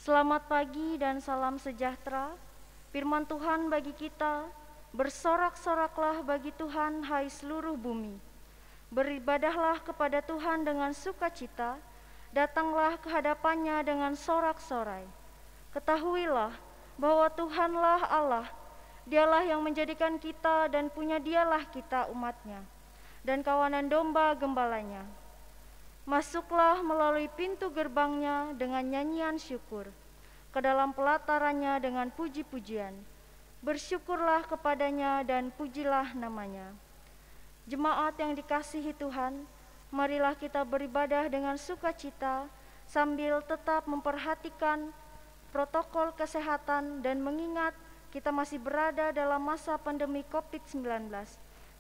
Selamat pagi dan salam sejahtera. Firman Tuhan bagi kita, bersorak-soraklah bagi Tuhan hai seluruh bumi. Beribadahlah kepada Tuhan dengan sukacita, datanglah ke hadapannya dengan sorak-sorai. Ketahuilah bahwa Tuhanlah Allah, Dialah yang menjadikan kita dan punya Dialah kita umatnya, dan kawanan domba gembalanya. Masuklah melalui pintu gerbangnya dengan nyanyian syukur, ke dalam pelatarannya dengan puji-pujian. Bersyukurlah kepadanya dan pujilah namanya. Jemaat yang dikasihi Tuhan, marilah kita beribadah dengan sukacita sambil tetap memperhatikan protokol kesehatan dan mengingat kita masih berada dalam masa pandemi COVID-19.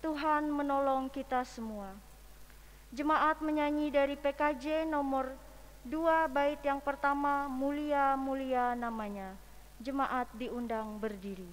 Tuhan menolong kita semua. Jemaat menyanyi dari PKJ nomor 2 bait yang pertama, mulia mulia namanya. Jemaat diundang berdiri.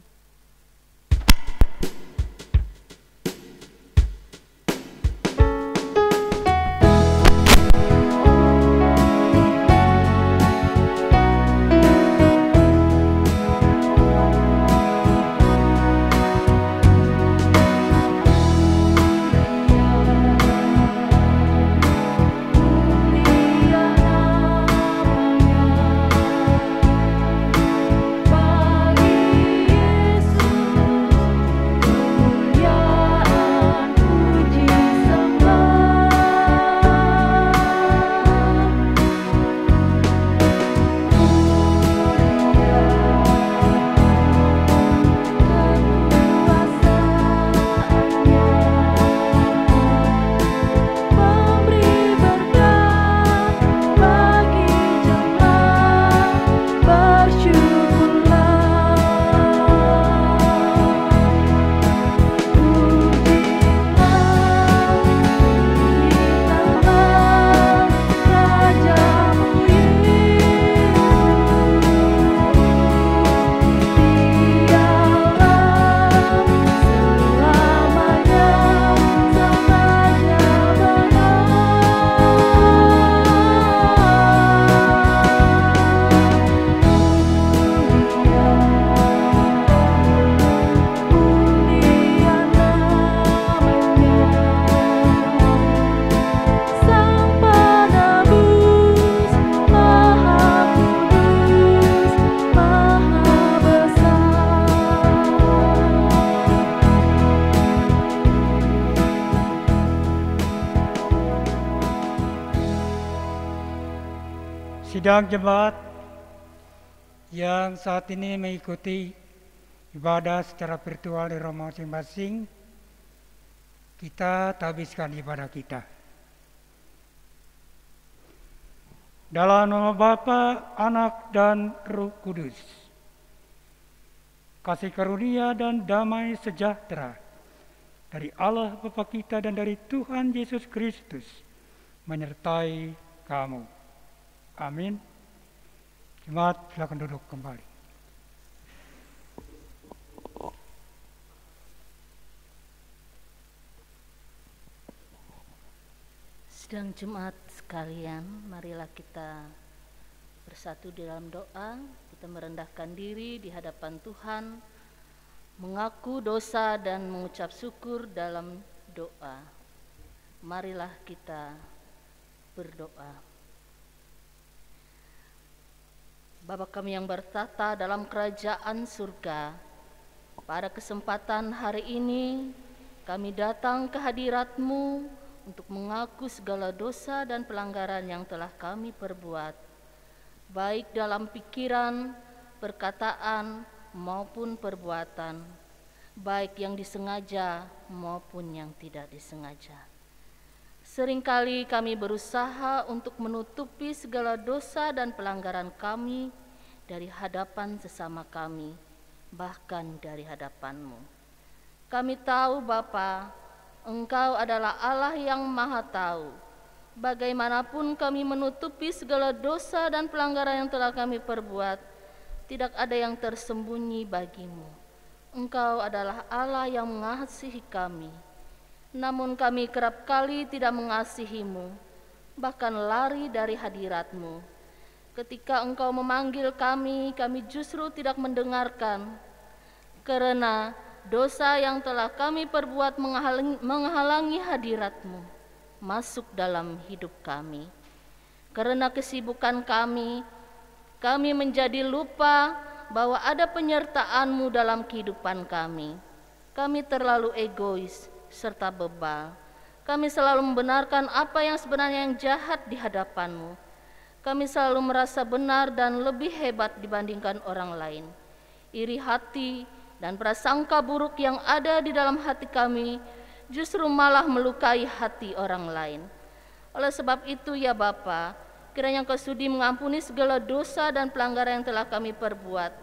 Sidang jemaat yang saat ini mengikuti ibadah secara virtual di rumah masing-masing, kita tabiskan ibadah kita. Dalam nama Bapa, Anak, dan Roh Kudus, kasih karunia dan damai sejahtera dari Allah Bapa kita dan dari Tuhan Yesus Kristus menyertai kamu. Amin. Jemaat, silakan duduk kembali. Sidang jemaat sekalian, marilah kita bersatu di dalam doa. Kita merendahkan diri di hadapan Tuhan, mengaku dosa dan mengucap syukur dalam doa. Marilah kita berdoa. Bapa kami yang bertata dalam kerajaan surga, pada kesempatan hari ini kami datang ke hadirat-Mu untuk mengaku segala dosa dan pelanggaran yang telah kami perbuat, baik dalam pikiran, perkataan, maupun perbuatan, baik yang disengaja maupun yang tidak disengaja. Seringkali kami berusaha untuk menutupi segala dosa dan pelanggaran kami dari hadapan sesama kami, bahkan dari hadapan-Mu. Kami tahu Bapa, Engkau adalah Allah yang Maha Tahu. Bagaimanapun kami menutupi segala dosa dan pelanggaran yang telah kami perbuat, tidak ada yang tersembunyi bagi-Mu. Engkau adalah Allah yang mengasihi kami. Namun kami kerap kali tidak mengasihi-Mu, bahkan lari dari hadirat-Mu. Ketika Engkau memanggil kami, kami justru tidak mendengarkan, karena dosa yang telah kami perbuat menghalangi hadirat-Mu masuk dalam hidup kami. Karena kesibukan kami menjadi lupa bahwa ada penyertaan-Mu dalam kehidupan kami. Kami terlalu egois serta bebal. Kami selalu membenarkan apa yang sebenarnya yang jahat di hadapan-Mu. Kami selalu merasa benar dan lebih hebat dibandingkan orang lain. Iri hati dan prasangka buruk yang ada di dalam hati kami justru malah melukai hati orang lain. Oleh sebab itu ya Bapa, kiranya Engkau sudi mengampuni segala dosa dan pelanggaran yang telah kami perbuat.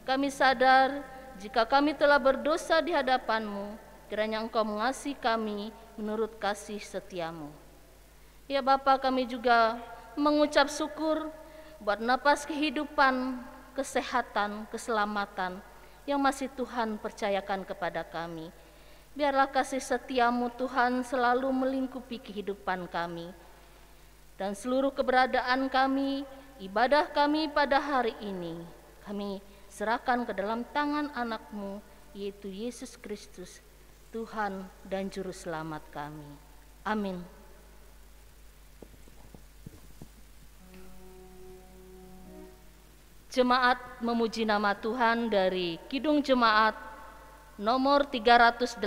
Kami sadar jika kami telah berdosa di hadapan-Mu, kiranya Engkau mengasihi kami menurut kasih setia-Mu. Ya Bapa, kami juga mengucap syukur buat napas kehidupan, kesehatan, keselamatan yang masih Tuhan percayakan kepada kami. Biarlah kasih setia-Mu Tuhan selalu melingkupi kehidupan kami. Dan seluruh keberadaan kami, ibadah kami pada hari ini, kami serahkan ke dalam tangan anak-Mu, yaitu Yesus Kristus, Tuhan dan Juru Selamat kami. Amin. Jemaat memuji nama Tuhan dari Kidung Jemaat nomor 308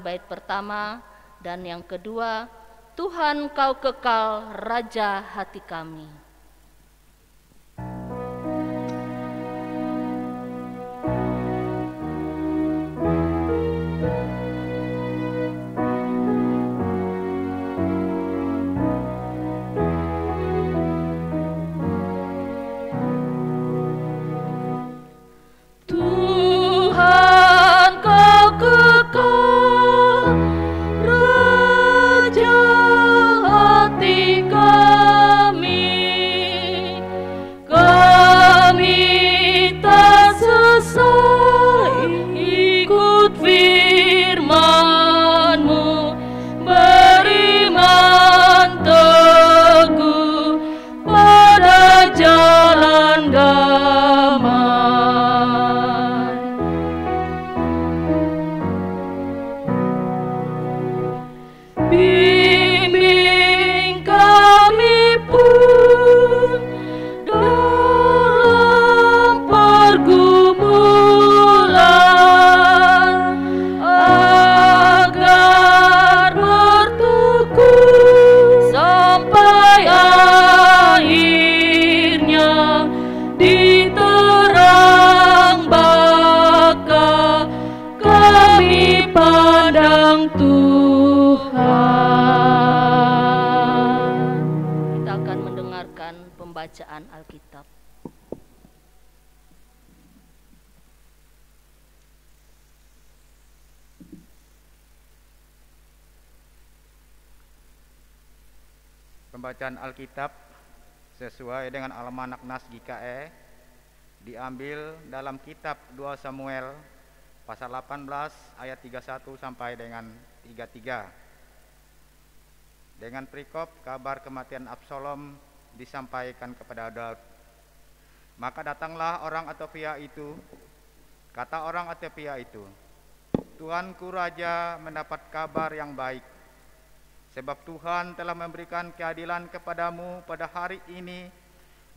bait pertama dan yang kedua, Tuhan Kau kekal Raja hati kami. Pembacaan Alkitab. Pembacaan Alkitab sesuai dengan Almanak Nas GKE diambil dalam kitab 2 Samuel pasal 18 ayat 31 sampai dengan 33. Dengan perikop kabar kematian Absalom disampaikan kepada Daud. Maka datanglah orang Etiopia itu, kata orang Etiopia itu, Tuanku Raja mendapat kabar yang baik, sebab Tuhan telah memberikan keadilan kepadamu pada hari ini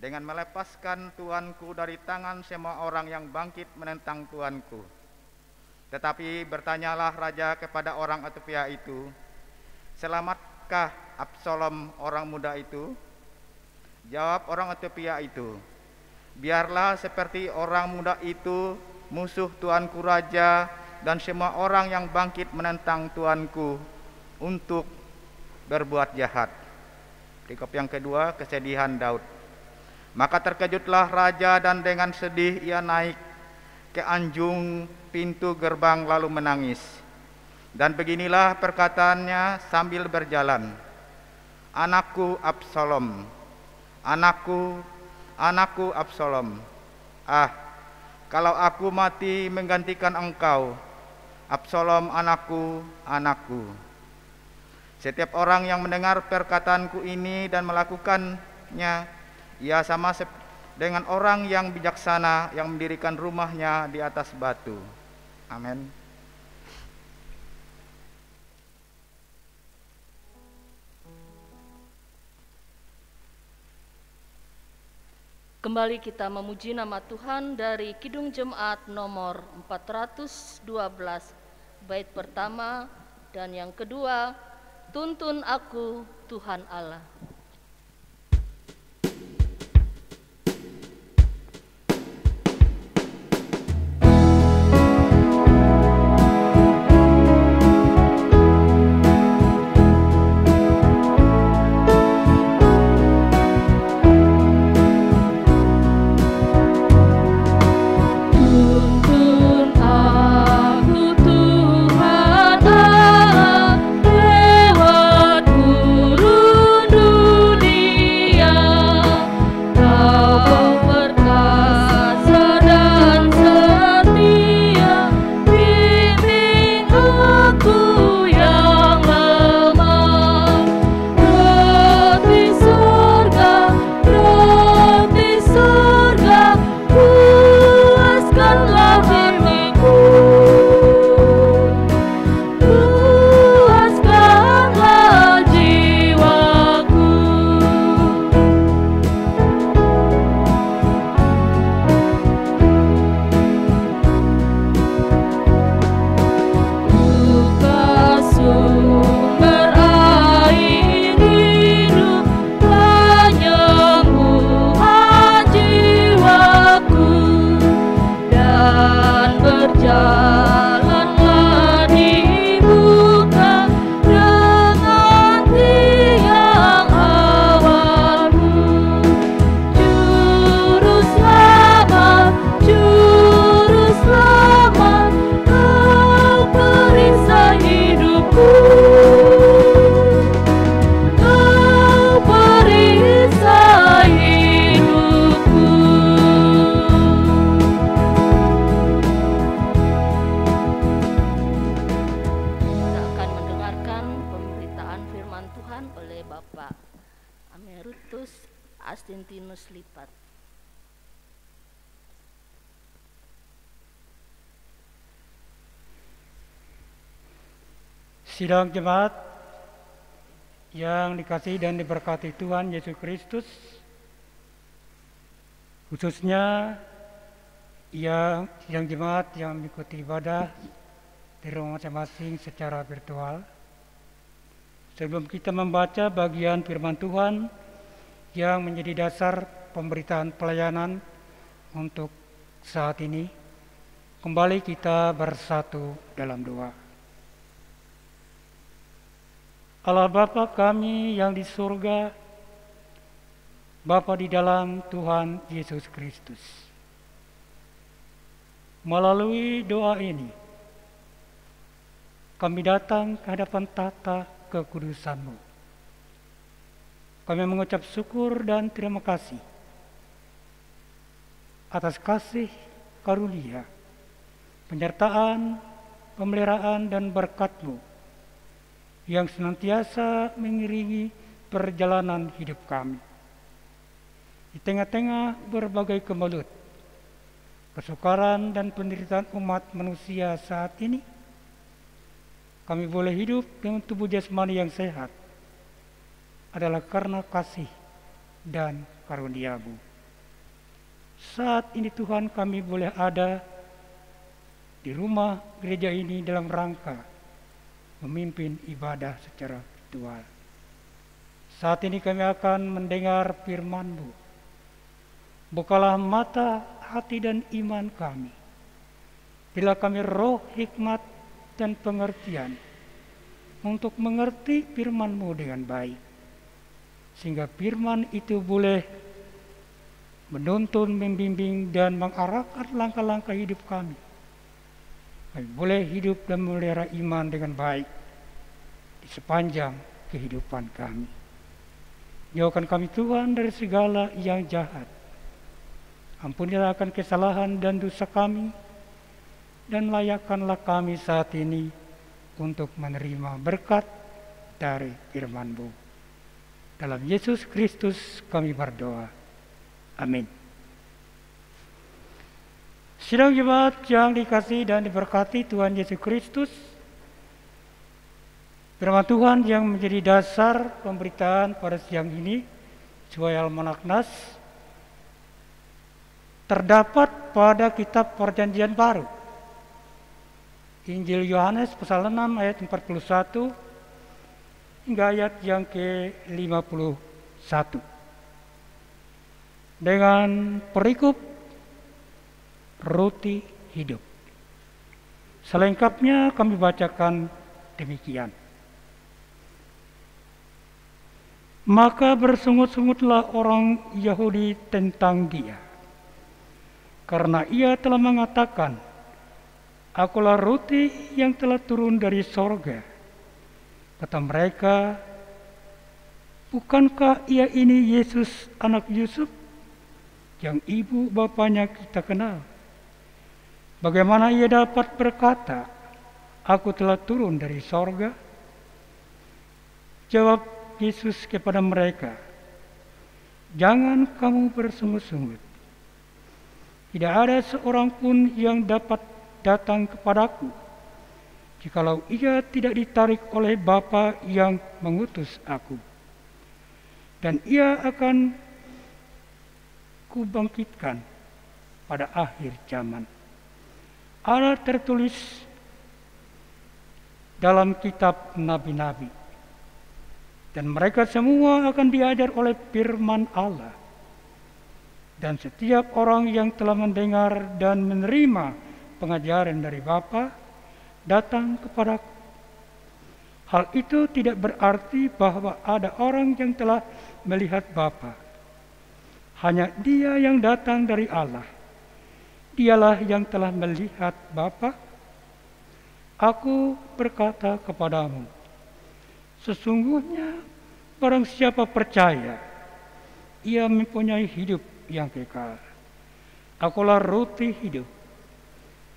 dengan melepaskan tuanku dari tangan semua orang yang bangkit menentang tuanku. Tetapi bertanyalah raja kepada orang Etiopia itu, selamatkah Absalom orang muda itu? Jawab orang Etiopia itu, biarlah seperti orang muda itu musuh tuanku raja dan semua orang yang bangkit menentang tuanku untuk berbuat jahat. Perikop yang kedua, kesedihan Daud. Maka terkejutlah raja dan dengan sedih ia naik ke anjung pintu gerbang lalu menangis. Dan beginilah perkataannya sambil berjalan, anakku Absalom, anakku Absalom, kalau aku mati menggantikan engkau, Absalom anakku. Setiap orang yang mendengar perkataanku ini dan melakukannya, Ia sama dengan orang yang bijaksana yang mendirikan rumahnya di atas batu. Amin. Kembali kita memuji nama Tuhan dari Kidung Jemaat nomor 412, bait pertama dan yang kedua, Tuntun Aku Tuhan Allah. Sidang jemaat yang dikasihi dan diberkati Tuhan Yesus Kristus, khususnya sidang jemaat yang mengikuti ibadah di rumah masing-masing secara virtual. Sebelum kita membaca bagian firman Tuhan yang menjadi dasar pemberitaan pelayanan untuk saat ini, kembali kita bersatu dalam doa. Allah Bapa kami yang di surga, Bapa di dalam Tuhan Yesus Kristus, melalui doa ini kami datang ke hadapan tahta kekudusan-Mu. Kami mengucap syukur dan terima kasih atas kasih karunia, penyertaan, pemeliharaan dan berkat-Mu yang senantiasa mengiringi perjalanan hidup kami. Di tengah-tengah berbagai kemelut, kesukaran dan penderitaan umat manusia saat ini, kami boleh hidup dengan tubuh jasmani yang sehat adalah karena kasih dan karunia-Mu. Saat ini Tuhan, kami boleh ada di rumah gereja ini dalam rangka memimpin ibadah secara virtual. Saat ini kami akan mendengar firman-Mu. Bukalah mata, hati dan iman kami. Bila kami roh, hikmat dan pengertian untuk mengerti firman-Mu dengan baik, sehingga firman itu boleh menuntun, membimbing dan mengarahkan langkah-langkah hidup kami. Kami boleh hidup dan memelihara iman dengan baik di sepanjang kehidupan kami. Jauhkan kami Tuhan dari segala yang jahat. Ampunilah akan kesalahan dan dosa kami, dan layakkanlah kami saat ini untuk menerima berkat dari firman-Mu. Dalam Yesus Kristus kami berdoa. Amin. Sidang jemaat yang dikasihi dan diberkati Tuhan Yesus Kristus, firman Tuhan yang menjadi dasar pemberitaan pada siang ini sesuai Almanak Nas terdapat pada kitab Perjanjian Baru, Injil Yohanes pasal 6 ayat 41 hingga ayat yang ke-51 dengan perikop roti hidup. Selengkapnya kami bacakan demikian. Maka bersungut-sungutlah orang Yahudi tentang dia, karena ia telah mengatakan, "Akulah roti yang telah turun dari sorga." Kata mereka, "Bukankah ia ini Yesus anak Yusuf, yang ibu bapanya kita kenal? Bagaimana ia dapat berkata, 'Aku telah turun dari sorga'?" Jawab Yesus kepada mereka, "Jangan kamu bersungut-sungut. Tidak ada seorang pun yang dapat datang kepadaku jikalau ia tidak ditarik oleh Bapa yang mengutus aku. Dan ia akan kubangkitkan pada akhir zaman." Ada tertulis dalam kitab nabi-nabi. Dan mereka semua akan diajar oleh firman Allah. Dan setiap orang yang telah mendengar dan menerima pengajaran dari Bapa datang kepadaku. Hal itu tidak berarti bahwa ada orang yang telah melihat Bapa. Hanya Dia yang datang dari Allah. Dialah yang telah melihat Bapa. Aku berkata kepadamu, sesungguhnya barang siapa percaya, ia mempunyai hidup yang kekal. Akulah roti hidup.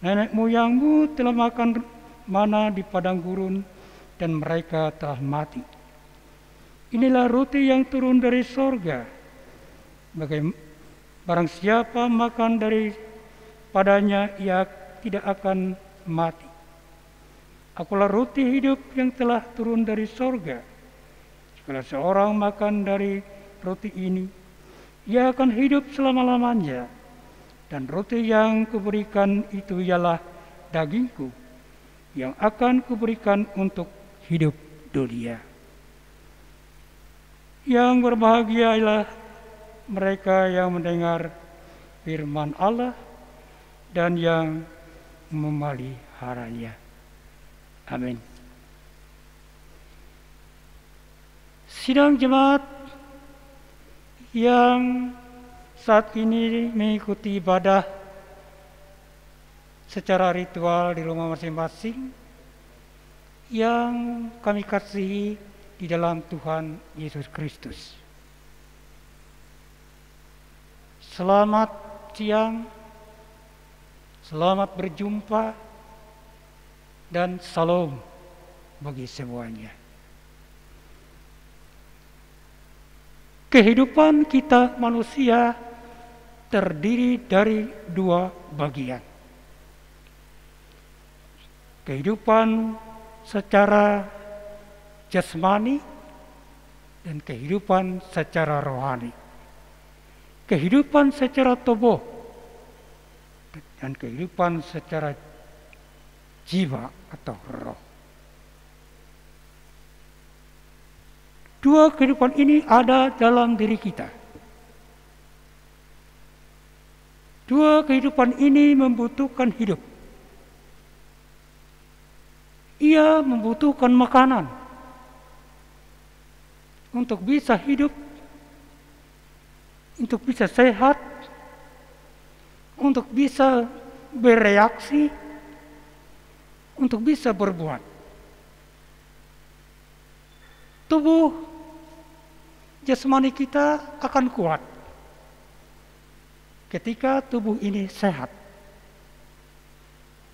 Nenek moyangmu telah makan mana di padang gurun dan mereka telah mati. Inilah roti yang turun dari sorga. Barang siapa makan daripadanya, ia tidak akan mati. Akulah roti hidup yang telah turun dari sorga. Jika seorang makan dari roti ini, ia akan hidup selama-lamanya. Dan roti yang kuberikan itu ialah dagingku, yang akan kuberikan untuk hidup dunia. Yang berbahagia ialah mereka yang mendengar firman Allah dan yang memeliharanya. Amin. Sidang jemaat yang saat ini mengikuti ibadah secara ritual di rumah masing-masing, yang kami kasihi di dalam Tuhan Yesus Kristus. Selamat siang, selamat berjumpa, dan salam bagi semuanya. Kehidupan kita manusia terdiri dari dua bagian. Kehidupan secara jasmani dan kehidupan secara rohani. Kehidupan secara tubuh dan kehidupan secara jiwa atau roh. Dua kehidupan ini ada dalam diri kita. Dua kehidupan ini membutuhkan hidup. Ia membutuhkan makanan untuk bisa hidup, untuk bisa sehat, untuk bisa bereaksi, untuk bisa berbuat. Tubuh jasmani kita akan kuat ketika tubuh ini sehat.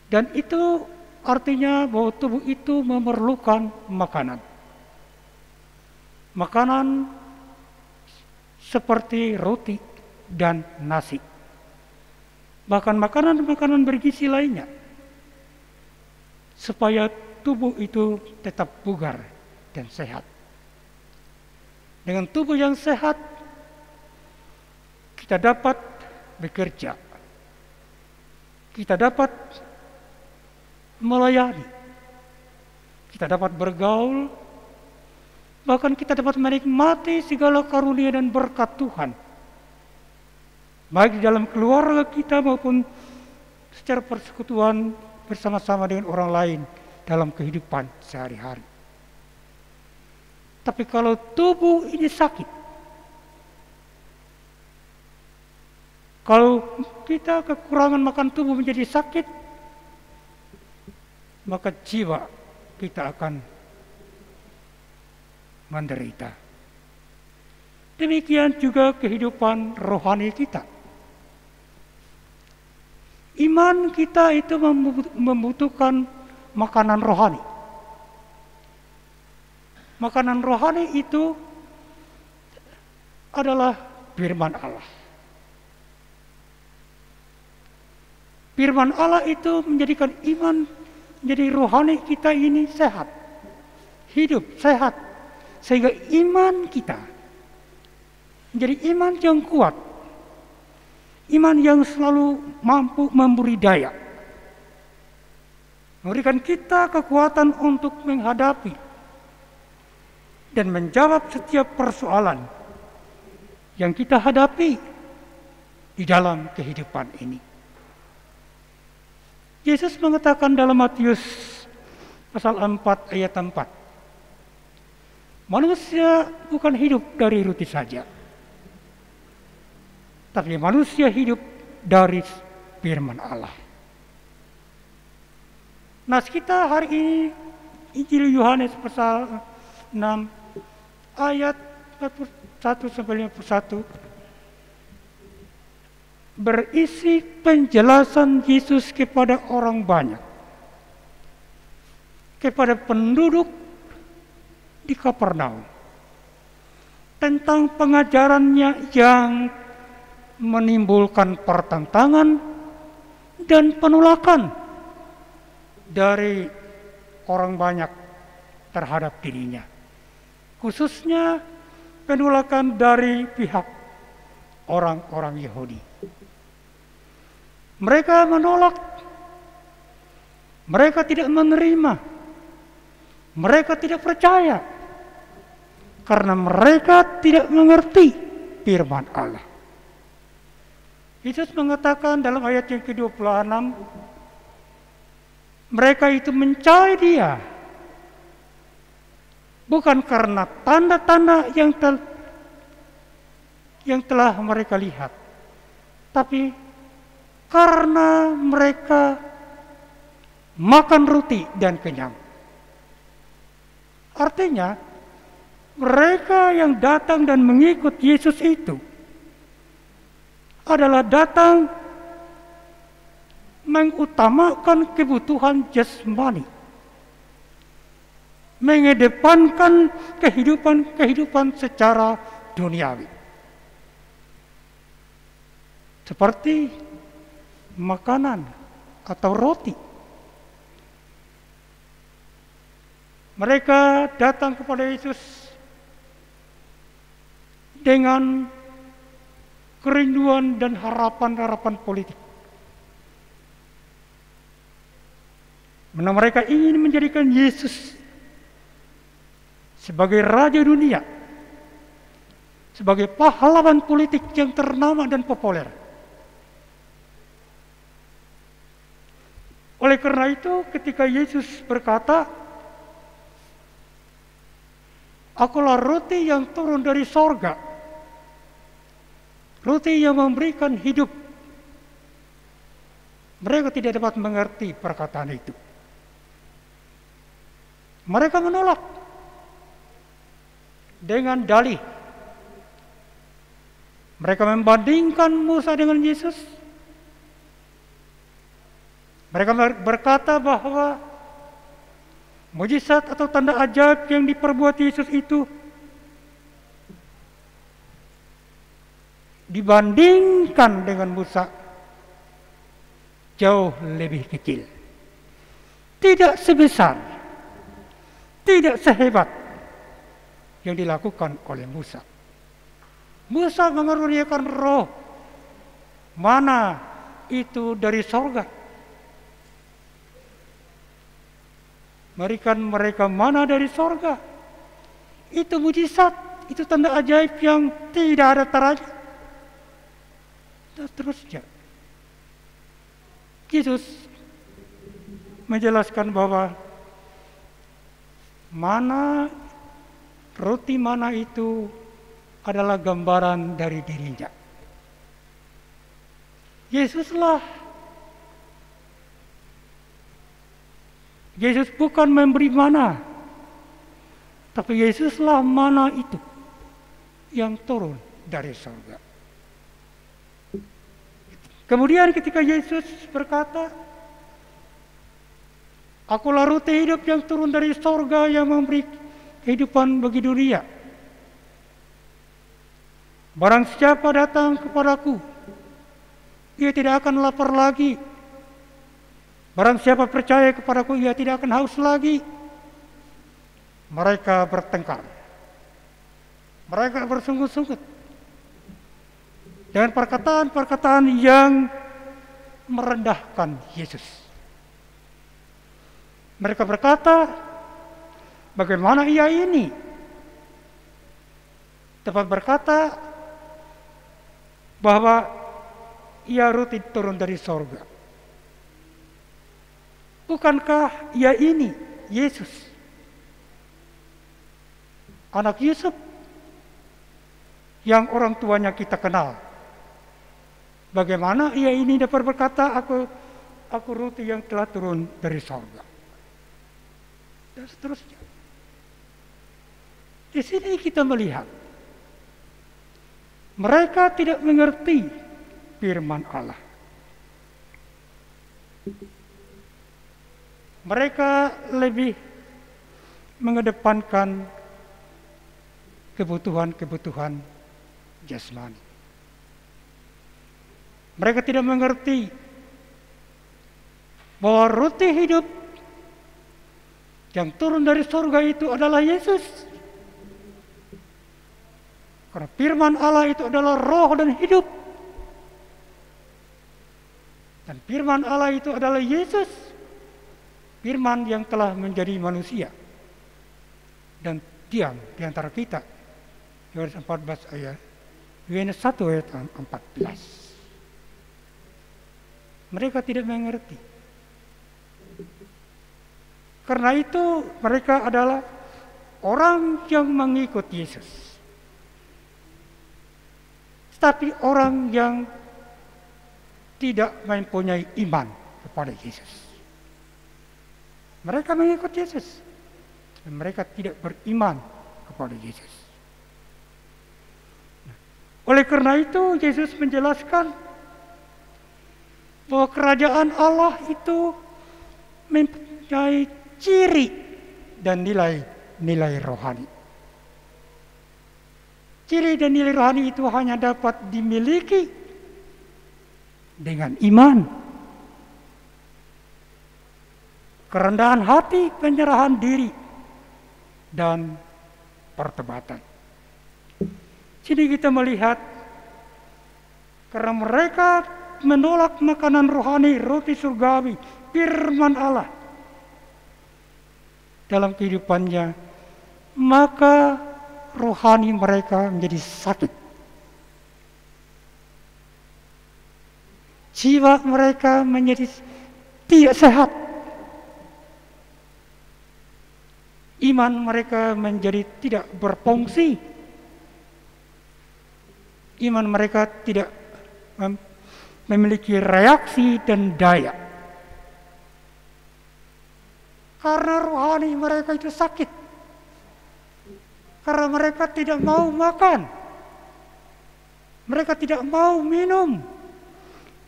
Dan itu artinya bahwa tubuh itu memerlukan makanan. Makanan seperti roti dan nasi. Bahkan makanan-makanan bergizi lainnya. Supaya tubuh itu tetap bugar dan sehat. Dengan tubuh yang sehat, kita dapat bekerja. Kita dapat melayani. Kita dapat bergaul. Bahkan kita dapat menikmati segala karunia dan berkat Tuhan. Baik di dalam keluarga kita maupun secara persekutuan bersama-sama dengan orang lain dalam kehidupan sehari-hari. Tapi kalau tubuh ini sakit, kalau kita kekurangan makan tubuh menjadi sakit, maka jiwa kita akan menderita. Demikian juga kehidupan rohani kita. Iman kita itu membutuhkan makanan rohani. Makanan rohani itu adalah firman Allah. Firman Allah itu menjadikan iman, jadi rohani kita ini sehat, hidup sehat, sehingga iman kita menjadi iman yang kuat. Iman yang selalu mampu memberi daya, memberikan kita kekuatan untuk menghadapi dan menjawab setiap persoalan yang kita hadapi di dalam kehidupan ini. Yesus mengatakan dalam Matius pasal 4 ayat 4, manusia bukan hidup dari roti saja, tapi manusia hidup dari firman Allah. Nas kita hari ini Injil Yohanes pasal 6 ayat 41-51 berisi penjelasan Yesus kepada orang banyak, kepada penduduk di Kapernaum, tentang pengajarannya yang menimbulkan pertentangan dan penolakan dari orang banyak terhadap dirinya, khususnya penolakan dari pihak orang-orang Yahudi. Mereka menolak, mereka tidak menerima, mereka tidak percaya karena mereka tidak mengerti firman Allah. Yesus mengatakan dalam ayat yang ke-26, mereka itu mencari Dia bukan karena tanda-tanda yang telah mereka lihat, tapi karena mereka makan roti dan kenyang. Artinya, mereka yang datang dan mengikut Yesus itu adalah datang mengutamakan kebutuhan jasmani, mengedepankan kehidupan secara duniawi, seperti makanan atau roti. Mereka datang kepada Yesus dengan kerinduan dan harapan-harapan politik. Mana mereka ingin menjadikan Yesus sebagai raja dunia, sebagai pahlawan politik yang ternama dan populer. Oleh karena itu, ketika Yesus berkata, "Akulah roti yang turun dari sorga, roti yang memberikan hidup," mereka tidak dapat mengerti perkataan itu. Mereka menolak dengan dalih. Mereka membandingkan Musa dengan Yesus. Mereka berkata bahwa mujizat atau tanda ajaib yang diperbuat Yesus itu dibandingkan dengan Musa jauh lebih kecil. Tidak sebesar, tidak sehebat yang dilakukan oleh Musa. Musa mengaruniakan roh mana itu dari sorga. Memberikan mereka mana dari sorga. Itu mujizat, itu tanda ajaib yang tidak ada taranya. Dan seterusnya. Yesus menjelaskan bahwa roti mana itu adalah gambaran dari dirinya. Yesus bukan memberi mana, tapi Yesuslah mana itu yang turun dari surga. Kemudian ketika Yesus berkata, "Akulah roti hidup yang turun dari surga yang memberi kehidupan bagi dunia. Barang siapa datang kepadaku, ia tidak akan lapar lagi. Barang siapa percaya kepadaku, ia tidak akan haus lagi." Mereka bertengkar. Mereka bersungguh-sungguh dengan perkataan-perkataan yang merendahkan Yesus. Mereka berkata, bagaimana ia ini dapat berkata bahwa ia roti turun dari sorga? Bukankah ia ini Yesus, anak Yusuf, yang orang tuanya kita kenal? Bagaimana ia ini dapat berkata, aku roti yang telah turun dari sorga? Dan seterusnya. Di sini kita melihat mereka tidak mengerti firman Allah. Mereka lebih mengedepankan kebutuhan-kebutuhan jasmani. Mereka tidak mengerti bahwa roti hidup yang turun dari surga itu adalah Yesus. Karena firman Allah itu adalah roh dan hidup. Dan firman Allah itu adalah Yesus. Firman yang telah menjadi manusia dan diam di antara kita. Yohanes 14 ayat 1 ayat 14. Mereka tidak mengerti. Karena itu mereka adalah orang yang mengikut Yesus, tapi orang yang tidak mempunyai iman kepada Yesus. Mereka mengikut Yesus, dan mereka tidak beriman kepada Yesus. Oleh karena itu Yesus menjelaskan bahwa kerajaan Allah itu mempunyai ciri dan nilai rohani. Ciri dan nilai rohani itu hanya dapat dimiliki dengan iman, kerendahan hati, penyerahan diri, dan pertobatan. Sini kita melihat karena mereka menolak makanan rohani, roti surgawi, firman Allah dalam kehidupannya, maka rohani mereka menjadi sakit. Jiwa mereka menjadi tidak sehat. Iman mereka menjadi tidak berfungsi. Iman mereka tidak memiliki reaksi dan daya. Karena rohani mereka itu sakit. Karena mereka tidak mau makan. Mereka tidak mau minum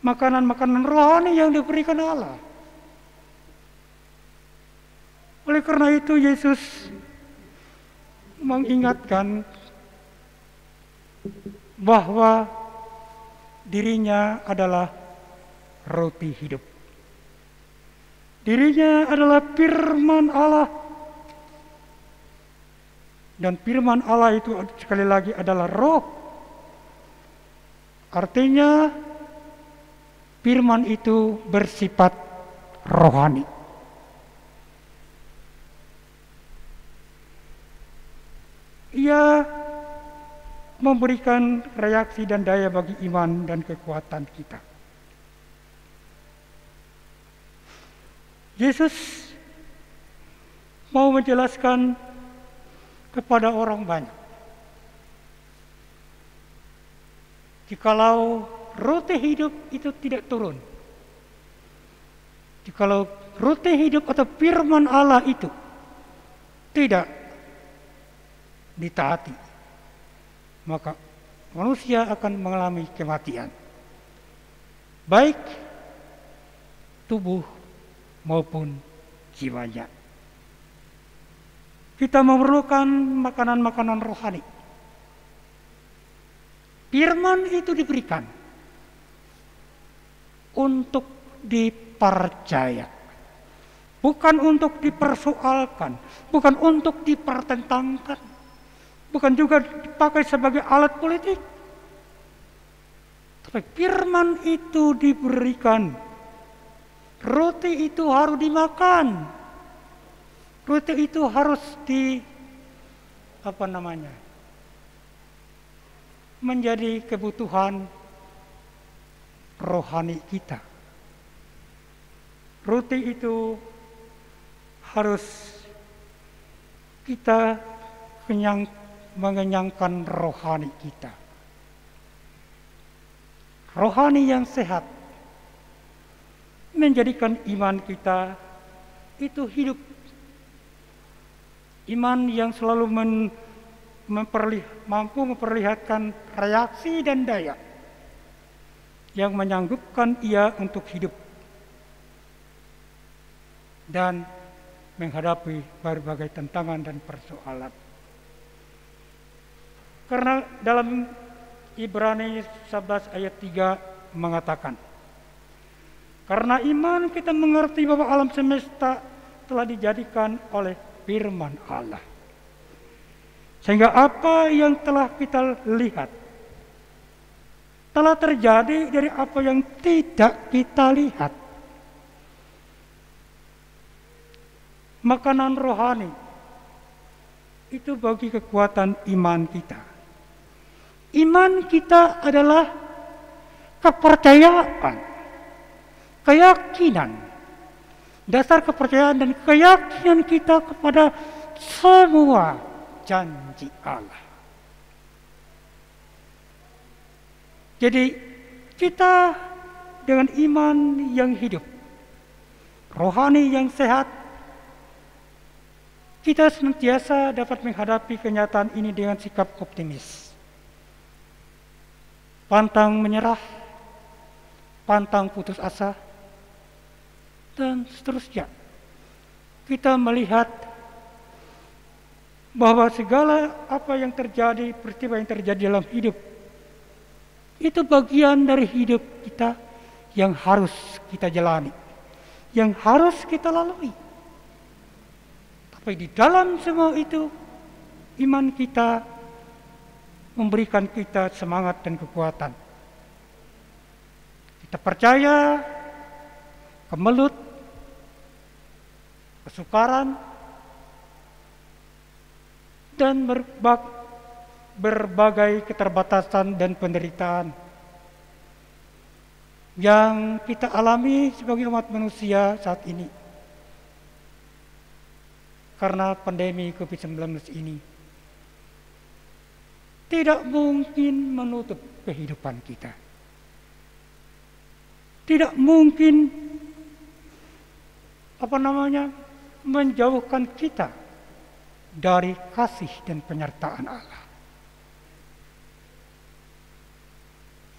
makanan-makanan rohani yang diberikan Allah. Oleh karena itu Yesus mengingatkan bahwa dirinya adalah roti hidup. Dirinya adalah firman Allah. Dan firman Allah itu sekali lagi adalah roh. Artinya firman itu bersifat rohani. Ia memberikan reaksi dan daya bagi iman dan kekuatan kita. Yesus mau menjelaskan kepada orang banyak, jikalau roti hidup itu tidak turun, jikalau roti hidup atau firman Allah itu tidak ditaati, maka manusia akan mengalami kematian, baik tubuh maupun jiwanya. Kita memerlukan makanan-makanan rohani. Firman itu diberikan untuk dipercaya, bukan untuk dipersoalkan, bukan untuk dipertentangkan, bukan juga dipakai sebagai alat politik. Tapi firman itu diberikan. Roti itu harus dimakan. Roti itu harus menjadi kebutuhan rohani kita. Roti itu harus kita mengenyangkan rohani kita. Rohani yang sehat menjadikan iman kita itu hidup. Iman yang selalu mampu memperlihatkan reaksi dan daya yang menyanggupkan ia untuk hidup dan menghadapi berbagai tantangan dan persoalan. Karena dalam Ibrani 11 ayat 3 mengatakan, karena iman kita mengerti bahwa alam semesta telah dijadikan oleh firman Allah. Sehingga apa yang telah kita lihat telah terjadi dari apa yang tidak kita lihat. Makanan rohani itu bagi kekuatan iman kita. Iman kita adalah kepercayaan, keyakinan, dasar kepercayaan dan keyakinan kita kepada semua janji Allah. Jadi kita dengan iman yang hidup, rohani yang sehat, kita senantiasa dapat menghadapi kenyataan ini dengan sikap optimis. Pantang menyerah, pantang putus asa, dan seterusnya. Kita melihat bahwa segala apa yang terjadi, peristiwa yang terjadi dalam hidup, itu bagian dari hidup kita yang harus kita jalani, yang harus kita lalui. Tapi di dalam semua itu, iman kita memberikan kita semangat dan kekuatan. Kita percaya, kemelut, kesukaran, dan berbagai keterbatasan dan penderitaan yang kita alami sebagai umat manusia saat ini. Karena pandemi COVID-19 ini tidak mungkin menutup kehidupan kita. Tidak mungkin menjauhkan kita dari kasih dan penyertaan Allah.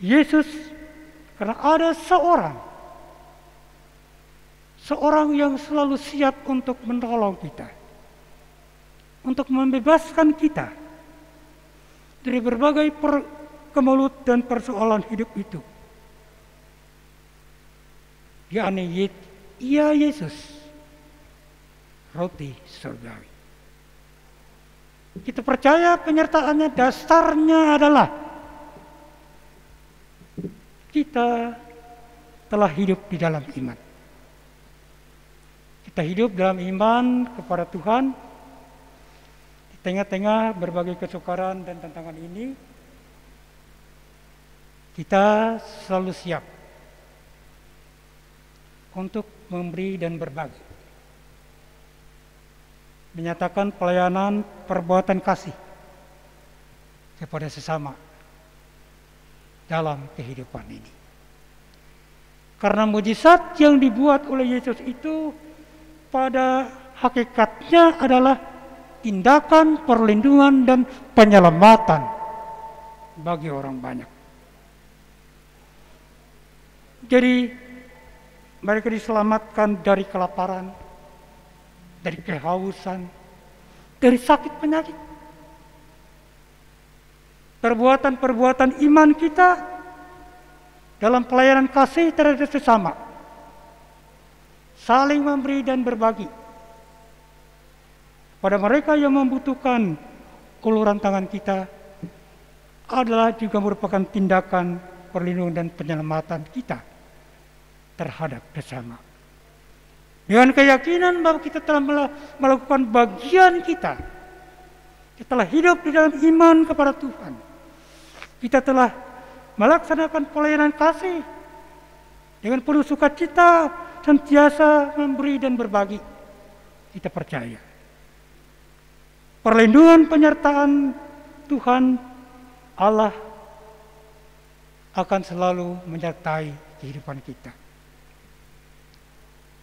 Yesus, karena ada seorang yang selalu siap untuk menolong kita, untuk membebaskan kita dari berbagai kemelut dan persoalan hidup itu. yakni Ia Yesus, roti surgawi. Kita percaya penyertaannya dasarnya adalah kita telah hidup di dalam iman. Kita hidup dalam iman kepada Tuhan. Di tengah-tengah berbagai kesukaran dan tantangan ini, kita selalu siap untuk memberi dan berbagi. Menyatakan pelayanan perbuatan kasih kepada sesama dalam kehidupan ini. Karena mujizat yang dibuat oleh Yesus itu pada hakikatnya adalah tindakan perlindungan dan penyelamatan bagi orang banyak. Jadi mereka diselamatkan dari kelaparan, dari kehausan, dari sakit penyakit. Perbuatan-perbuatan iman kita dalam pelayanan kasih terhadap sesama, saling memberi dan berbagi pada mereka yang membutuhkan uluran tangan kita adalah juga merupakan tindakan perlindungan dan penyelamatan kita terhadap sesama. Dengan keyakinan bahwa kita telah melakukan bagian kita telah hidup di dalam iman kepada Tuhan, kita telah melaksanakan pelayanan kasih dengan penuh sukacita, sentiasa memberi dan berbagi. Kita percaya perlindungan penyertaan Tuhan Allah akan selalu menyertai kehidupan kita.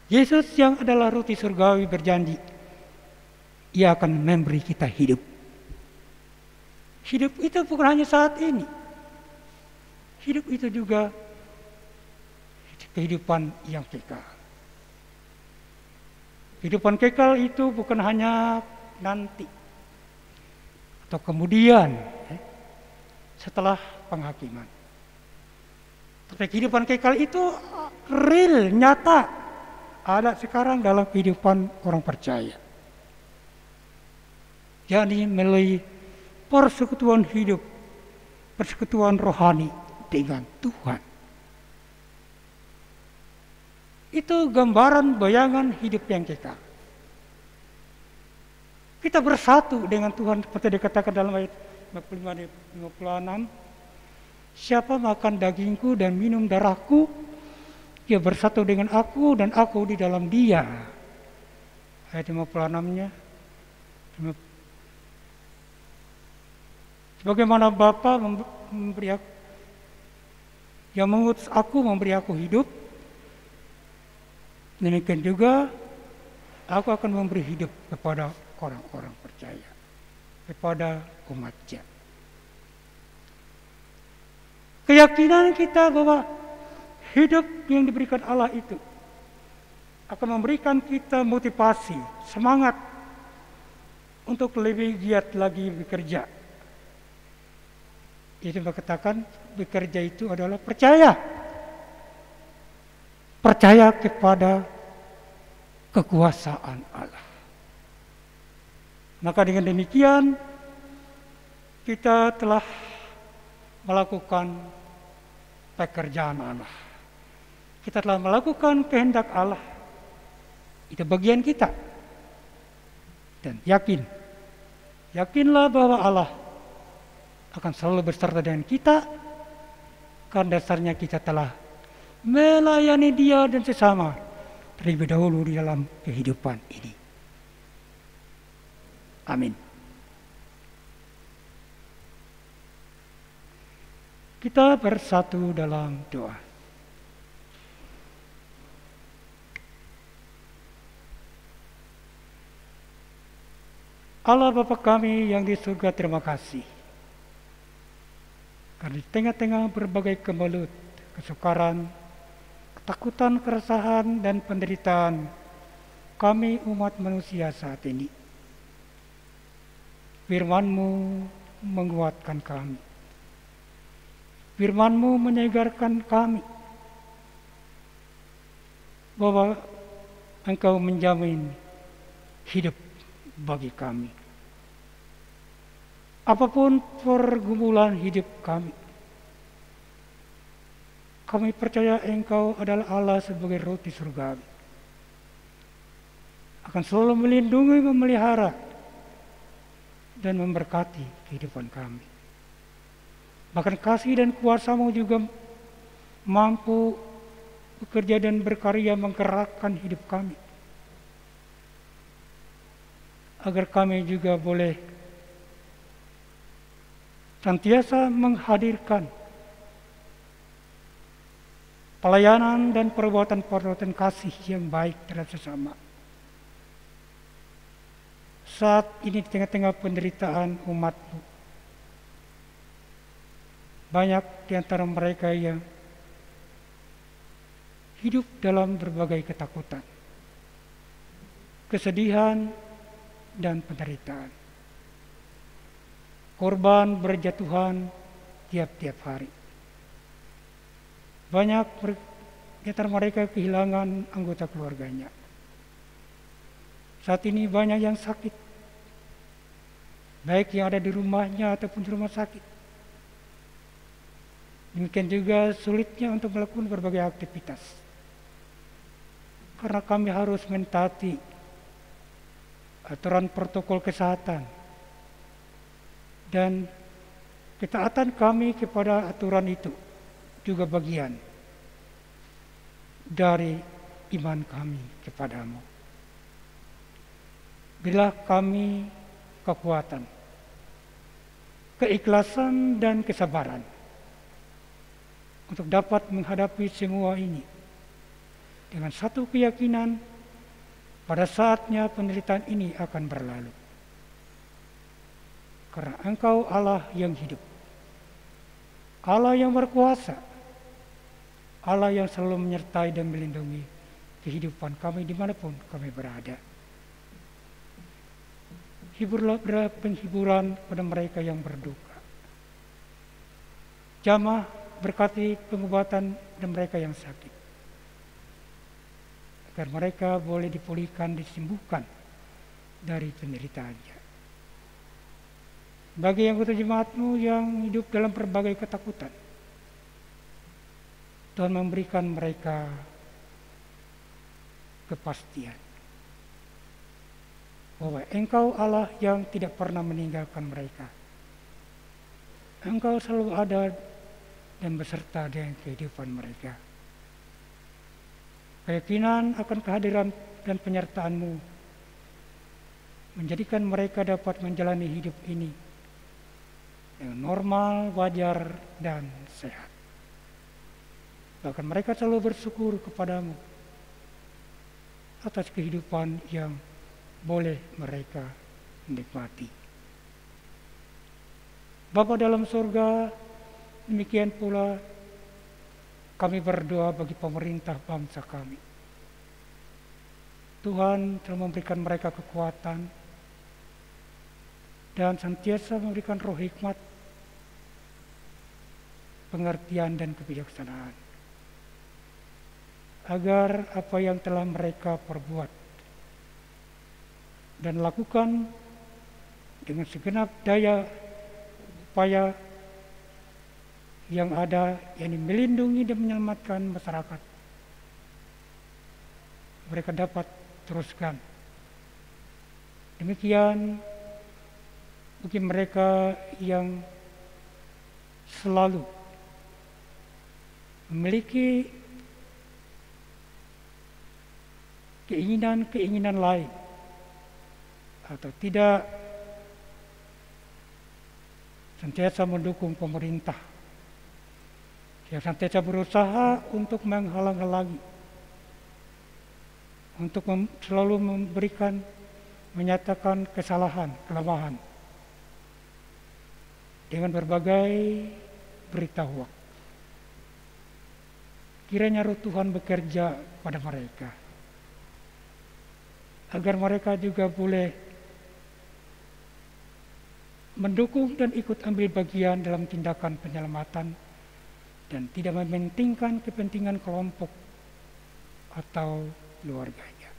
Yesus yang adalah roti surgawi berjanji, Ia akan memberi kita hidup. Hidup itu bukan hanya saat ini. Hidup itu juga kehidupan yang kekal. Kehidupan kekal itu bukan hanya nanti atau kemudian setelah penghakiman. Tapi kehidupan kekal itu real, nyata, ada sekarang dalam kehidupan orang percaya. Yakni melalui persekutuan hidup, persekutuan rohani dengan Tuhan. Itu gambaran bayangan hidup yang kekal. Kita bersatu dengan Tuhan seperti dikatakan dalam ayat 55-56. Siapa makan dagingku dan minum darahku, dia bersatu dengan aku dan aku di dalam dia. Ayat 56-nya. Sebagaimana Bapa memberi aku, yang mengutus aku memberi aku hidup, demikian juga aku akan memberi hidup kepada orang-orang percaya, kepada umatnya. Keyakinan kita bahwa hidup yang diberikan Allah itu akan memberikan kita motivasi, semangat untuk lebih giat lagi bekerja. Itu berkatakan bekerja itu adalah percaya. Percaya kepada kekuasaan Allah. Maka dengan demikian kita telah melakukan pekerjaan Allah. Kita telah melakukan kehendak Allah. Itu bagian kita. Dan yakinlah bahwa Allah akan selalu berserta dengan kita, karena dasarnya kita telah melayani Dia dan sesama terlebih dahulu di dalam kehidupan ini. Amin. Kita bersatu dalam doa. Allah Bapa kami yang di surga, terima kasih. Karena di tengah-tengah berbagai kemelut, kesukaran, ketakutan, keresahan, dan penderitaan kami umat manusia saat ini, Firman-Mu menguatkan kami. Firman-Mu menyegarkan kami. bahwa Engkau menjamin hidup bagi kami. Apapun pergumulan hidup kami percaya Engkau adalah Allah sebagai roti surgawi. Akan selalu melindungi, memelihara, dan memberkati kehidupan kami. Bahkan kasih dan kuasa-Mu juga mampu bekerja dan berkarya menggerakkan hidup kami. Agar kami juga boleh senantiasa menghadirkan pelayanan dan perbuatan-perbuatan kasih yang baik terhadap sesama. Saat ini di tengah-tengah penderitaan umat-Mu, banyak di antara mereka yang hidup dalam berbagai ketakutan, kesedihan, dan penderitaan. Korban berjatuhan tiap-tiap hari. Banyak di antara mereka kehilangan anggota keluarganya. Saat ini banyak yang sakit, baik yang ada di rumahnya ataupun di rumah sakit. Demikian juga sulitnya untuk melakukan berbagai aktivitas, karena kami harus mentaati aturan protokol kesehatan, dan ketaatan kami kepada aturan itu juga bagian dari iman kami kepadamu. Berilah kami kekuatan, keikhlasan, dan kesabaran untuk dapat menghadapi semua ini dengan satu keyakinan, pada saatnya penderitaan ini akan berlalu. Karena Engkau Allah yang hidup, Allah yang berkuasa, Allah yang selalu menyertai dan melindungi kehidupan kami dimanapun kami berada. Hiburlah penghiburan pada mereka yang berduka. Jamah berkati pengobatan dan mereka yang sakit, agar mereka boleh dipulihkan, disembuhkan dari penderitaannya. Bagi anggota jemaat-Mu yang hidup dalam berbagai ketakutan, Tuhan memberikan mereka kepastian bahwa Engkau Allah yang tidak pernah meninggalkan mereka. Engkau selalu ada dan beserta dengan kehidupan mereka. Keyakinan akan kehadiran dan penyertaan-Mu menjadikan mereka dapat menjalani hidup ini dengan normal, wajar, dan sehat. Bahkan mereka selalu bersyukur kepadamu atas kehidupan yang boleh mereka nikmati. Bapa dalam surga, demikian pula kami berdoa bagi pemerintah bangsa kami. Tuhan telah memberikan mereka kekuatan dan senantiasa memberikan roh hikmat, pengertian, dan kebijaksanaan, agar apa yang telah mereka perbuat dan lakukan dengan segenap daya upaya yang ada, yakni melindungi dan menyelamatkan masyarakat, mereka dapat teruskan. Demikian bagi mereka yang selalu memiliki keinginan-keinginan lain atau tidak senantiasa mendukung pemerintah, yang senantiasa berusaha untuk menghalang-halangi, untuk selalu menyatakan kesalahan, kelemahan dengan berbagai berita hoax. Kiranya roh Tuhan bekerja pada mereka, agar mereka juga boleh mendukung dan ikut ambil bagian dalam tindakan penyelamatan dan tidak mementingkan kepentingan kelompok atau keluarganya.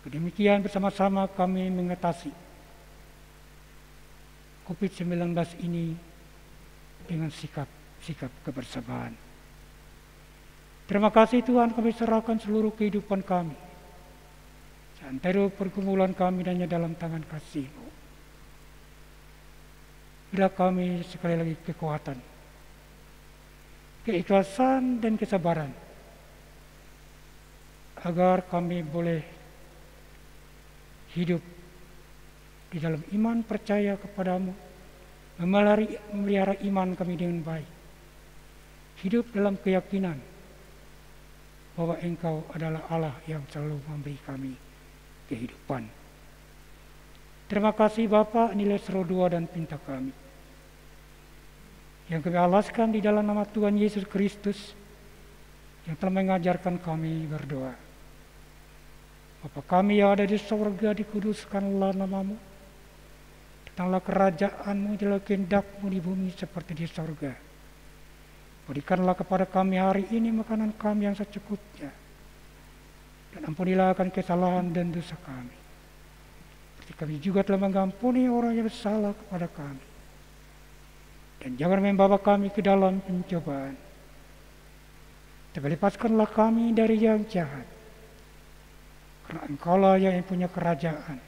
Demikian bersama-sama kami mengatasi COVID-19 ini dengan sikap kebersamaan. Terima kasih Tuhan, kami serahkan seluruh kehidupan kami, seantero pergumulan kami hanya dalam tangan kasih-Mu. Bila kami sekali lagi kekuatan, keikhlasan dan kesabaran, agar kami boleh hidup di dalam iman percaya kepadamu, memelihara iman kami dengan baik, hidup dalam keyakinan bahwa Engkau adalah Allah yang selalu memberi kami kehidupan. Terima kasih Bapa, inilah seru doa dan pinta kami yang kami alaskan di dalam nama Tuhan Yesus Kristus yang telah mengajarkan kami berdoa. Bapa kami yang ada di sorga, dikuduskanlah namamu, datanglah kerajaan-Mu, jadilah kehendak-Mu di bumi seperti di sorga. Berikanlah kepada kami hari ini makanan kami yang secukupnya, dan ampunilah akan kesalahan dan dosa kami, seperti kami juga telah mengampuni orang yang bersalah kepada kami. Dan jangan membawa kami ke dalam pencobaan, tapi lepaskanlah kami dari yang jahat, karena Engkaulah yang punya kerajaan,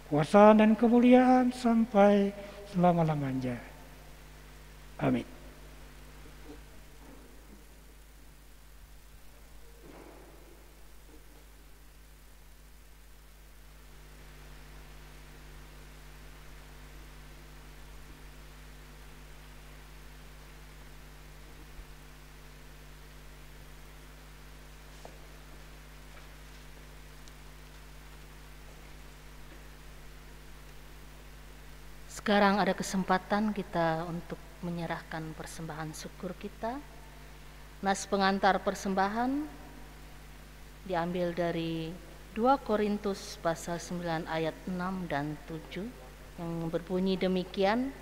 kekuasaan dan kemuliaan sampai selama-lamanya. Amin. Sekarang ada kesempatan kita untuk menyerahkan persembahan syukur kita. Nas pengantar persembahan diambil dari 2 Korintus pasal 9 ayat 6 dan 7 yang berbunyi demikian: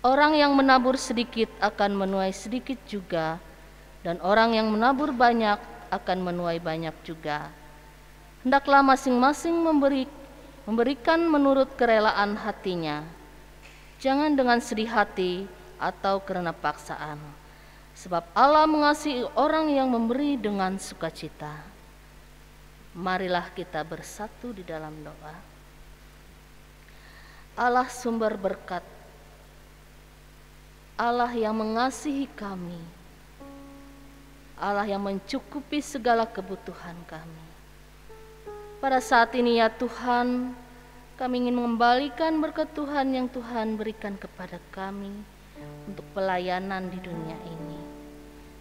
orang yang menabur sedikit akan menuai sedikit juga, dan orang yang menabur banyak akan menuai banyak juga. Hendaklah masing-masing memberikan menurut kerelaan hatinya, jangan dengan sedih hati atau karena paksaan, sebab Allah mengasihi orang yang memberi dengan sukacita. Marilah kita bersatu di dalam doa. Allah sumber berkat, Allah yang mengasihi kami, Allah yang mencukupi segala kebutuhan kami. Pada saat ini ya Tuhan, kami ingin mengembalikan berkat Tuhan yang Tuhan berikan kepada kami untuk pelayanan di dunia ini.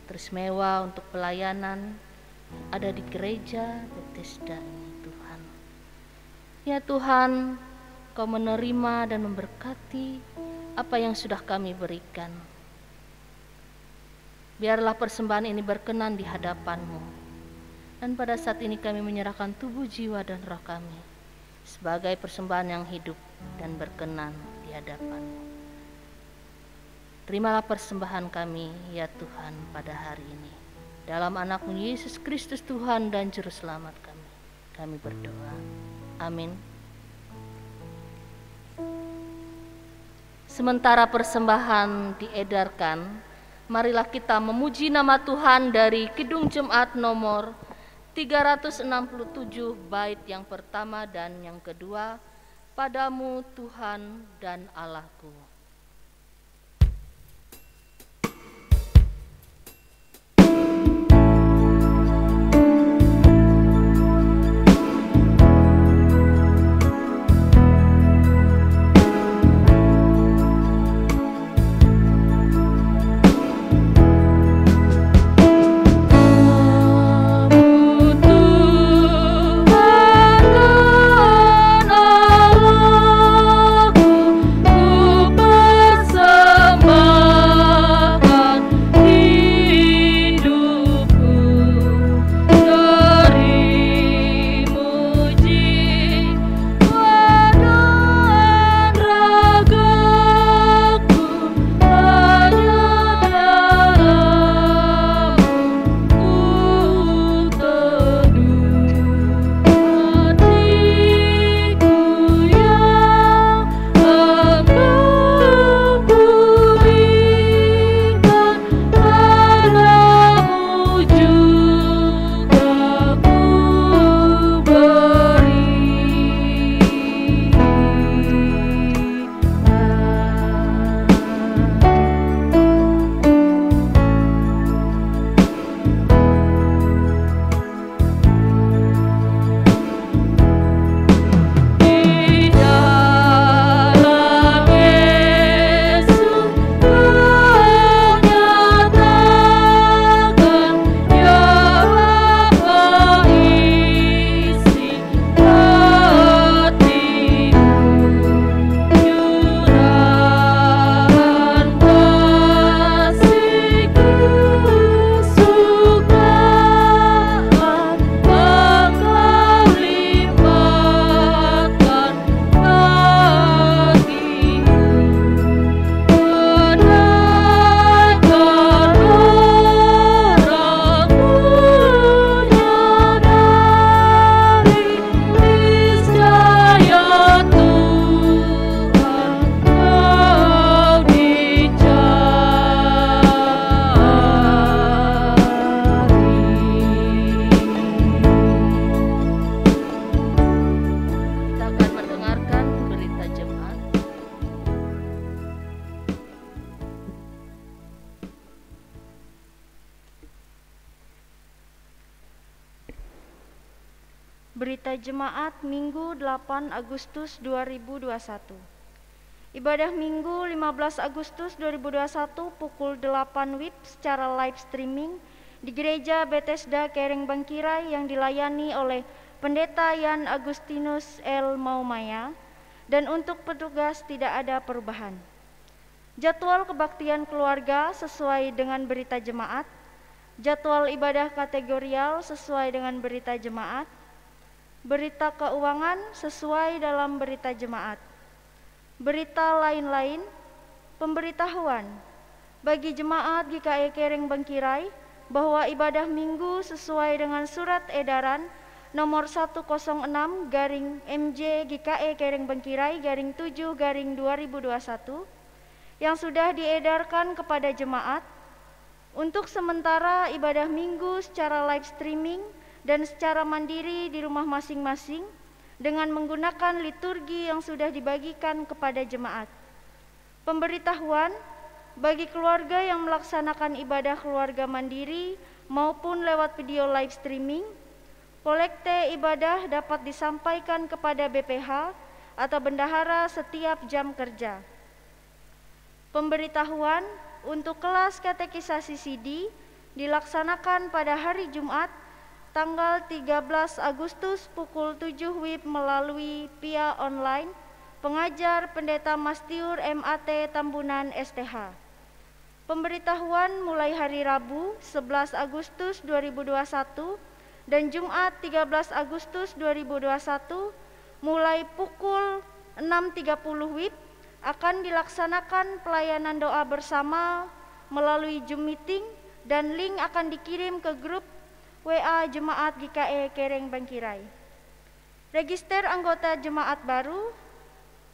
Terus mewah untuk pelayanan ada di gereja Bethesda ini Tuhan. Ya Tuhan, Kau menerima dan memberkati apa yang sudah kami berikan. Biarlah persembahan ini berkenan di hadapan-Mu. Dan pada saat ini kami menyerahkan tubuh, jiwa, dan roh kami sebagai persembahan yang hidup dan berkenan di hadapan-Mu. Terimalah persembahan kami ya Tuhan pada hari ini. Dalam anak-Mu Yesus Kristus Tuhan dan Juru Selamat kami berdoa. Amin. Sementara persembahan diedarkan, marilah kita memuji nama Tuhan dari Kidung Jemaat nomor 367 bait yang pertama dan yang kedua, Padamu Tuhan dan Allahku. Ku Berita Jemaat Minggu 8 Agustus 2021. Ibadah Minggu 15 Agustus 2021 pukul 8 WIB secara live streaming di Gereja Bethesda Kereng Bangkirai yang dilayani oleh Pendeta Yan Agustinus L. Maumaya, dan untuk petugas tidak ada perubahan. Jadwal kebaktian keluarga sesuai dengan berita jemaat, jadwal ibadah kategorial sesuai dengan berita jemaat, berita keuangan sesuai dalam berita jemaat. Berita lain-lain, pemberitahuan bagi jemaat GKI Kereng Bangkirai bahwa ibadah minggu sesuai dengan surat edaran nomor 106/MJ GKI Kereng Bangkirai /7/2021 yang sudah diedarkan kepada jemaat. Untuk sementara ibadah minggu secara live streaming dan secara mandiri di rumah masing-masing dengan menggunakan liturgi yang sudah dibagikan kepada jemaat. Pemberitahuan bagi keluarga yang melaksanakan ibadah keluarga mandiri maupun lewat video live streaming, kolekte ibadah dapat disampaikan kepada BPH atau bendahara setiap jam kerja. Pemberitahuan untuk kelas katekisasi CD dilaksanakan pada hari Jumat tanggal 13 Agustus pukul 7 WIB melalui via online pengajar Pendeta Mastiur MAT Tambunan STH. Pemberitahuan mulai hari Rabu 11 Agustus 2021 dan Jumat 13 Agustus 2021 mulai pukul 6.30 WIB akan dilaksanakan pelayanan doa bersama melalui Zoom meeting dan link akan dikirim ke grup WA Jemaat GKI Kereng Bangkirai. Register anggota jemaat baru: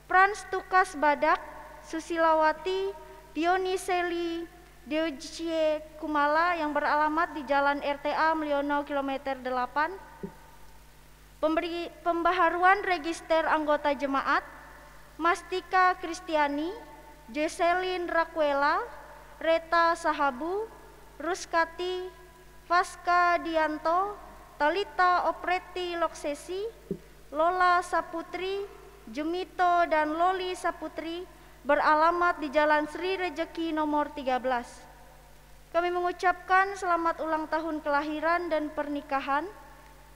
Frans Tukas Badak, Susilawati Pioniseli Deocie Kumala yang beralamat di Jalan RTA Meliono kilometer 8. Pembaharuan register anggota jemaat: Mastika Kristiani, Jocelyn Rakwela, Reta Sahabu, Ruskati Vaska Dianto, Talita Opreti Loksesi, Lola Saputri, Jumito dan Loli Saputri beralamat di Jalan Sri Rejeki nomor 13. Kami mengucapkan selamat ulang tahun kelahiran dan pernikahan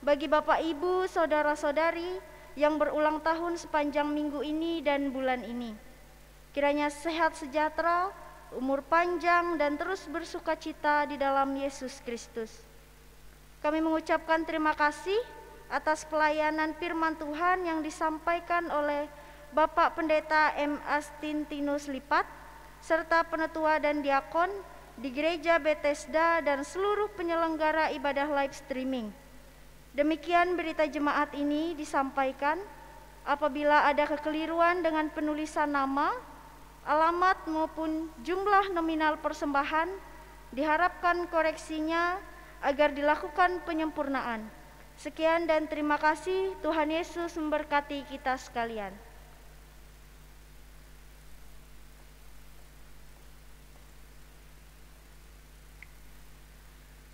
bagi Bapak Ibu, saudara-saudari yang berulang tahun sepanjang minggu ini dan bulan ini. Kiranya sehat sejahtera, umur panjang dan terus bersukacita di dalam Yesus Kristus. Kami mengucapkan terima kasih atas pelayanan firman Tuhan yang disampaikan oleh Bapak Pendeta M. Astintinus Lipat serta penetua dan diakon di Gereja Bethesda dan seluruh penyelenggara ibadah live streaming. Demikian berita jemaat ini disampaikan. Apabila ada kekeliruan dengan penulisan nama, alamat maupun jumlah nominal persembahan, diharapkan koreksinya agar dilakukan penyempurnaan. Sekian dan terima kasih. Tuhan Yesus memberkati kita sekalian.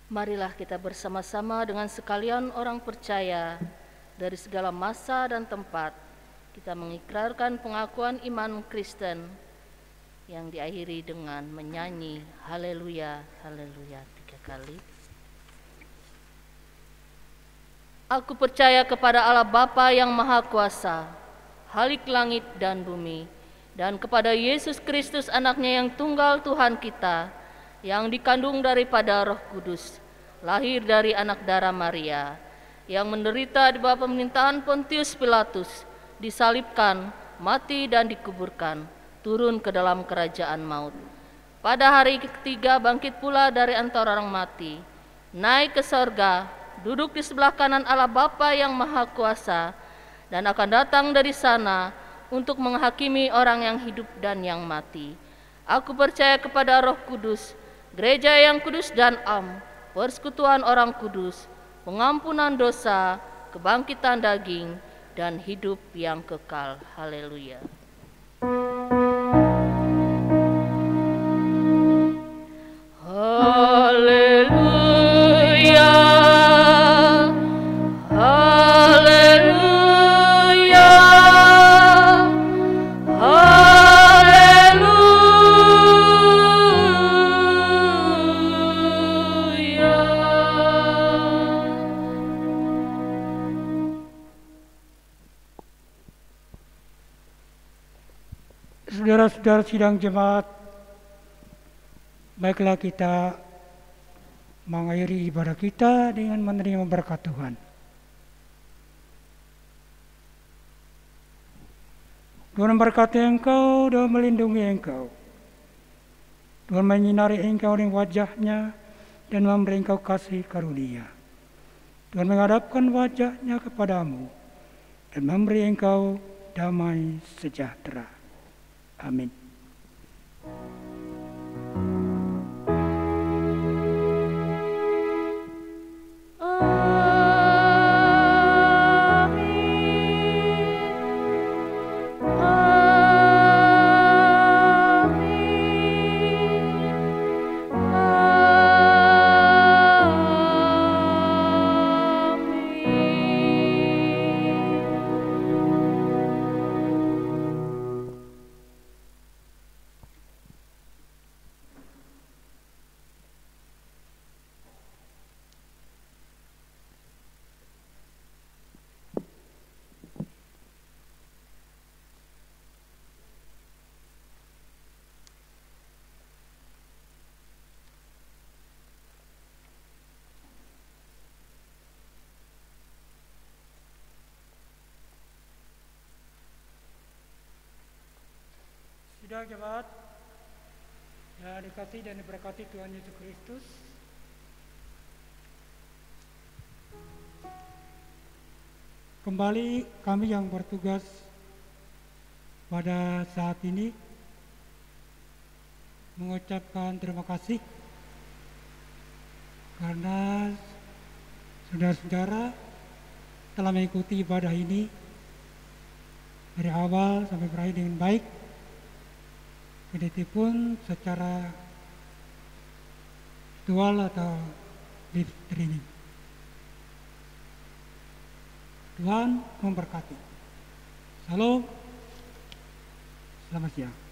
Marilah kita bersama-sama dengan sekalian orang percaya dari segala masa dan tempat, kita mengikrarkan pengakuan iman Kristen yang diakhiri dengan menyanyi haleluya, haleluya 3 kali. Aku percaya kepada Allah Bapa yang Maha Kuasa, Khalik langit dan bumi, dan kepada Yesus Kristus anaknya yang tunggal Tuhan kita, yang dikandung daripada Roh Kudus, lahir dari anak darah Maria, yang menderita di bawah pemerintahan Pontius Pilatus, disalibkan, mati dan dikuburkan, turun ke dalam kerajaan maut. Pada hari ketiga bangkit pula dari antara orang mati, naik ke sorga, duduk di sebelah kanan Allah Bapa yang Maha Kuasa, dan akan datang dari sana untuk menghakimi orang yang hidup dan yang mati. Aku percaya kepada Roh Kudus, gereja yang kudus dan am, persekutuan orang kudus, pengampunan dosa, kebangkitan daging, dan hidup yang kekal. Haleluya. Haleluya. Haleluya. Saudara-saudara sidang jemaat, baiklah kita mengakhiri ibadah kita dengan menerima berkat Tuhan. Tuhan memberkati engkau dan melindungi engkau. Tuhan menyinari engkau dengan wajah-Nya dan memberi engkau kasih karunia. Tuhan menghadapkan wajah-Nya kepadamu dan memberi engkau damai sejahtera. Amin. Sidang jemaat yang dikasihi dan diberkati Tuhan Yesus Kristus, kembali kami yang bertugas pada saat ini mengucapkan terima kasih karena saudara-saudara telah mengikuti ibadah ini dari awal sampai berakhir dengan baik. Keditipun secara virtual atau live streaming. Tuhan memberkati. Salam. Selamat siang.